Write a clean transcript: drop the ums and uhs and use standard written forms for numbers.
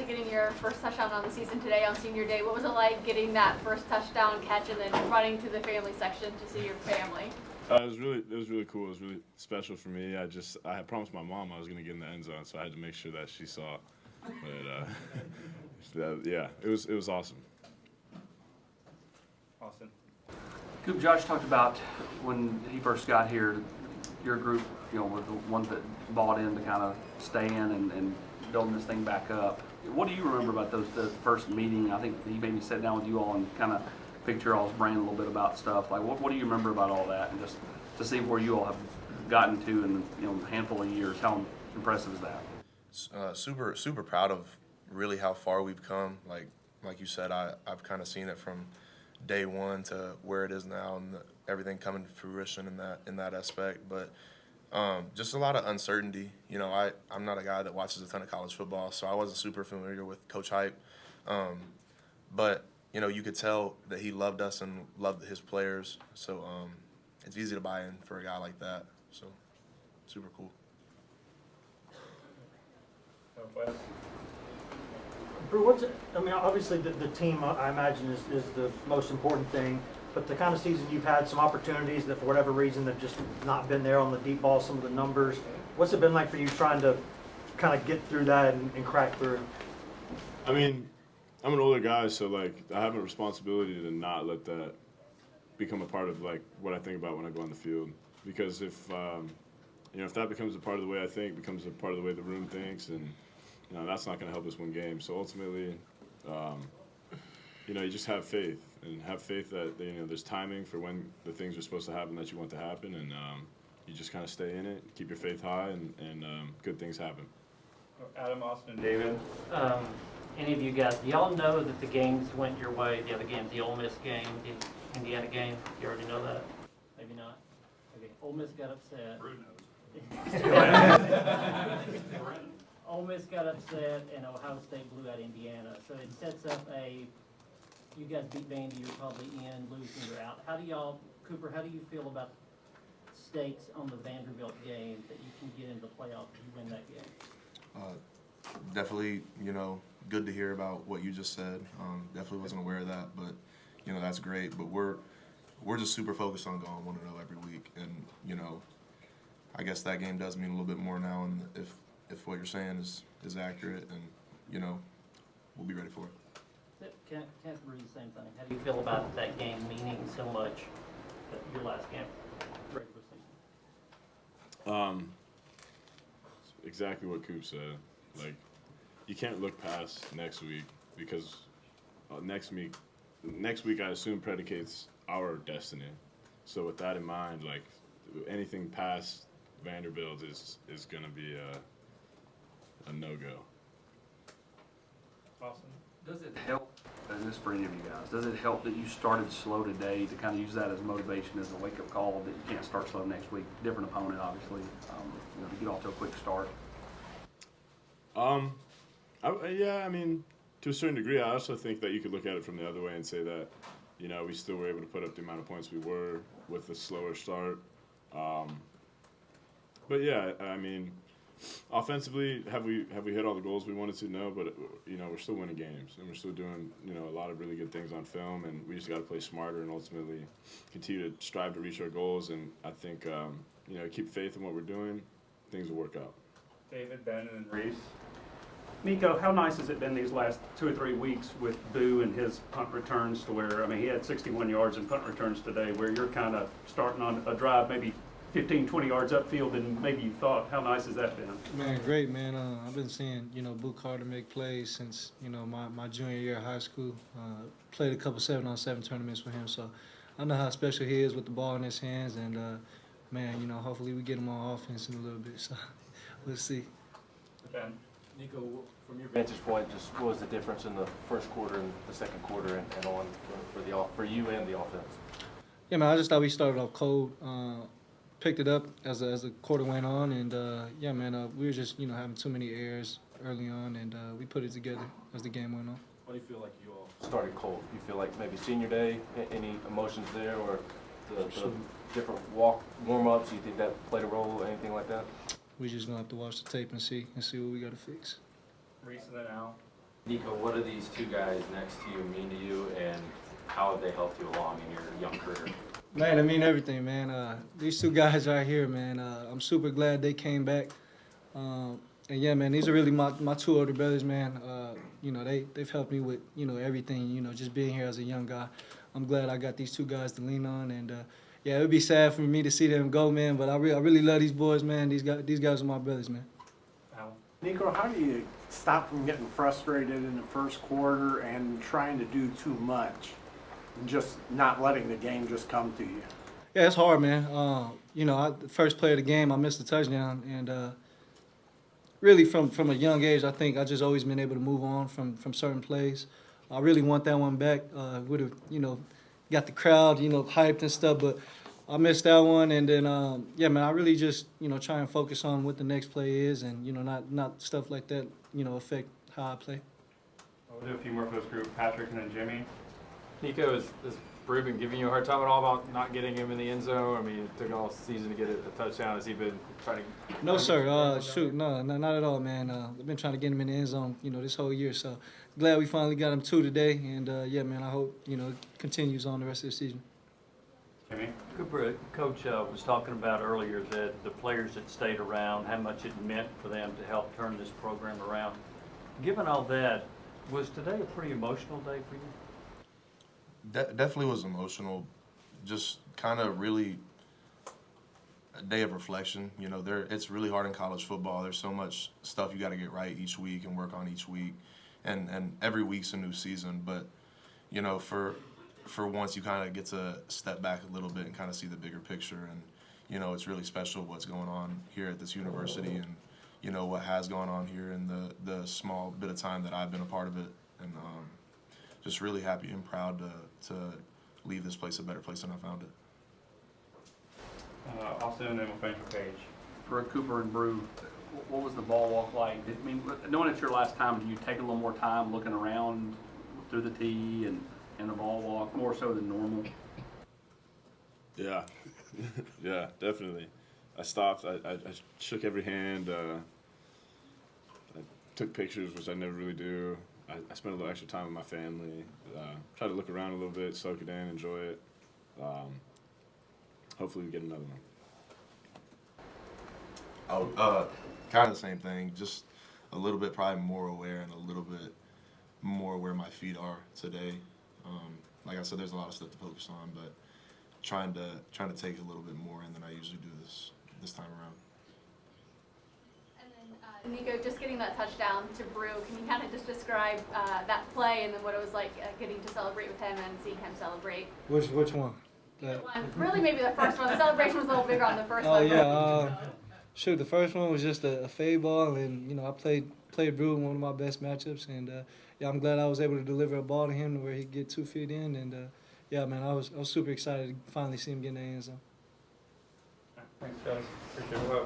getting your first touchdown on the season today on senior day. What was it like getting that first touchdown catch and then running to the family section to see your family? It was really cool. It was really special for me. I had promised my mom I was going to get in the end zone, so I had to make sure that she saw. But yeah, it was awesome. Austin. Coop, Josh talked about when he first got here, your group, were the ones that bought in to kind of stay in and building this thing back up. What do you remember about the first meeting? I think he maybe sat down with you all and kind of picked your all's brain a little bit about stuff. Like, what do you remember about all that, and just to see where you all have gotten to in a handful of years? How impressive is that? Super proud of really how far we've come. Like you said, I've kind of seen it from day one to where it is now, and everything coming to fruition in that aspect. But just a lot of uncertainty. I'm not a guy that watches a ton of college football, so I wasn't super familiar with Coach Hype. But you could tell that he loved us and loved his players. So it's easy to buy in for a guy like that. So super cool. Bru, obviously the team, I imagine, is the most important thing, but the kind of season you've had, some opportunities that for whatever reason have just not been there on the deep ball, some of the numbers. What's it been like for you trying to kind of get through that and crack through? I mean, I'm an older guy, so I have a responsibility to not let that become a part of what I think about when I go on the field. Because if that becomes a part of the way I think, becomes a part of the way the room thinks, and that's not going to help us win games. So ultimately, you just have faith that there's timing for when the things are supposed to happen that you want to happen, and you just kind of stay in it, keep your faith high, and good things happen. Adam, Austin, and David. Any of you guys, do y'all know that the games went your way? The other games, the Ole Miss game, the Indiana game. You already know that? Maybe not. Okay, Ole Miss got upset. Bru knows. Ole Miss got upset, and Ohio State blew out Indiana. So it sets up you guys beat Vandy, you're probably in, losing, you're out. Cooper, how do you feel about stakes on the Vanderbilt game that you can get into the playoff if you win that game? Definitely, good to hear about what you just said. Definitely wasn't aware of that, but, that's great. But we're just super focused on going 1-0 every week. And, I guess that game does mean a little bit more now, and if what you're saying is accurate, and we'll be ready for it. Can't read the same thing. How do you feel about that game meaning so much, your last game, regular season? Exactly what Coop said. You can't look past next week because next week I assume predicates our destiny. So with that in mind, anything past Vanderbilt is going to be a no-go. Awesome. Does it help, and this is for any of you guys, does it help that you started slow today to kind of use that as motivation, as a wake-up call that you can't start slow next week? Different opponent, obviously, to get off to a quick start. Yeah, I mean, to a certain degree, I also think that you could look at it from the other way and say that, we still were able to put up the amount of points we were with a slower start. But yeah, I mean, offensively, have we hit all the goals we wanted to? No, but we're still winning games, and we're still doing a lot of really good things on film, and we just got to play smarter and ultimately continue to strive to reach our goals. And I think keep faith in what we're doing, things will work out. David, Ben, and Reese. Nico, how nice has it been these last 2 or 3 weeks with Boo and his punt returns to where, he had 61 yards in punt returns today, where you're kind of starting on a drive maybe 15, 20 yards upfield than maybe you thought. How nice has that been? Man, great, man. I've been seeing, Boo Carter make plays since, my junior year of high school. Played a couple 7-on-7 tournaments with him, so I know how special he is with the ball in his hands, and, man, hopefully we get him on offense in a little bit, so we'll see. Ben. Nico, from your vantage point, just what was the difference in the first quarter and the second quarter and on for you and the offense? Yeah, man, I just thought we started off cold. Picked it up as the quarter went on, and yeah, man, we were just having too many errors early on, and we put it together as the game went on. What do you feel like you all started cold? You feel like maybe senior day, any emotions there, or the different warm-ups? You think that played a role, anything like that? We just gonna have to watch the tape and see what we got to fix. Reese and then Al. Nico, what do these two guys next to you mean to you, and how have they helped you along in your young career? Man, I mean everything, man. These two guys right here, man, I'm super glad they came back. And yeah, man, these are really my two older brothers, man. You know, they've helped me with, you know, everything, you know, just being here as a young guy. I'm glad I got these two guys to lean on, and yeah, it would be sad for me to see them go, man, but I really love these boys, man. These guys are my brothers, man. Nico, how do you stop from getting frustrated in the first quarter and trying to do too much and just not letting the game just come to you? Yeah, it's hard, man. You know, the first play of the game, I missed a touchdown, and really from a young age, I think I just always been able to move on from certain plays. I really want that one back. Would have, you know, got the crowd, you know, hyped and stuff, but I missed that one. And then, yeah, man, I really just, you know, try and focus on what the next play is, and you know, not stuff like that, you know, affect how I play. We'll do a few more for this group. Patrick and then Jimmy. Nico, has Bru been giving you a hard time at all about not getting him in the end zone? I mean, it took all season to get a touchdown. Has he been trying to? No, sir. Shoot, no, not at all, man. I've been trying to get him in the end zone, you know, this whole year. So glad we finally got him 2 today. And yeah, man, I hope, you know, it continues on the rest of the season. Jimmy. Cooper, Coach was talking about earlier that the players that stayed around, how much it meant for them to help turn this program around. Given all that, was today a pretty emotional day for you? Definitely was emotional. Just kind of really a day of reflection. You know, it's really hard in college football. There's so much stuff you got to get right each week and work on each week, and every week's a new season. But you know, for once, you kind of get to step back a little bit and kind of see the bigger picture. And you know, it's really special what's going on here at this university, and you know what has gone on here in the small bit of time that I've been a part of it. And just really happy and proud to leave this place a better place than I found it. Austin, and then we'll finish with Paige. For Cooper and Bru, what was the ball walk like? I mean, knowing it's your last time, do you take a little more time looking around through the tee and the ball walk, more so than normal? Yeah, yeah, definitely. I stopped. I shook every hand. I took pictures, which I never really do. I spent a little extra time with my family. Try to look around a little bit, soak it in, enjoy it. Hopefully we get another one. Kind of the same thing, just a little bit probably more aware and a little bit more where my feet are today. Like I said, there's a lot of stuff to focus on, but trying to take a little bit more in than I usually do this time around. And then Nico, just getting that touchdown to Bru, can you kind of just describe that play and then what it was like getting to celebrate with him and seeing him celebrate? Which one? Really, maybe the first one. The celebration was a little bigger on the first one. Oh yeah, shoot, the first one was just a fade ball, and you know I played Bru in one of my best matchups, and yeah, I'm glad I was able to deliver a ball to him to where he could get 2 feet in, and yeah, man, I was super excited to finally see him get in the end zone. Thanks, guys. Appreciate it.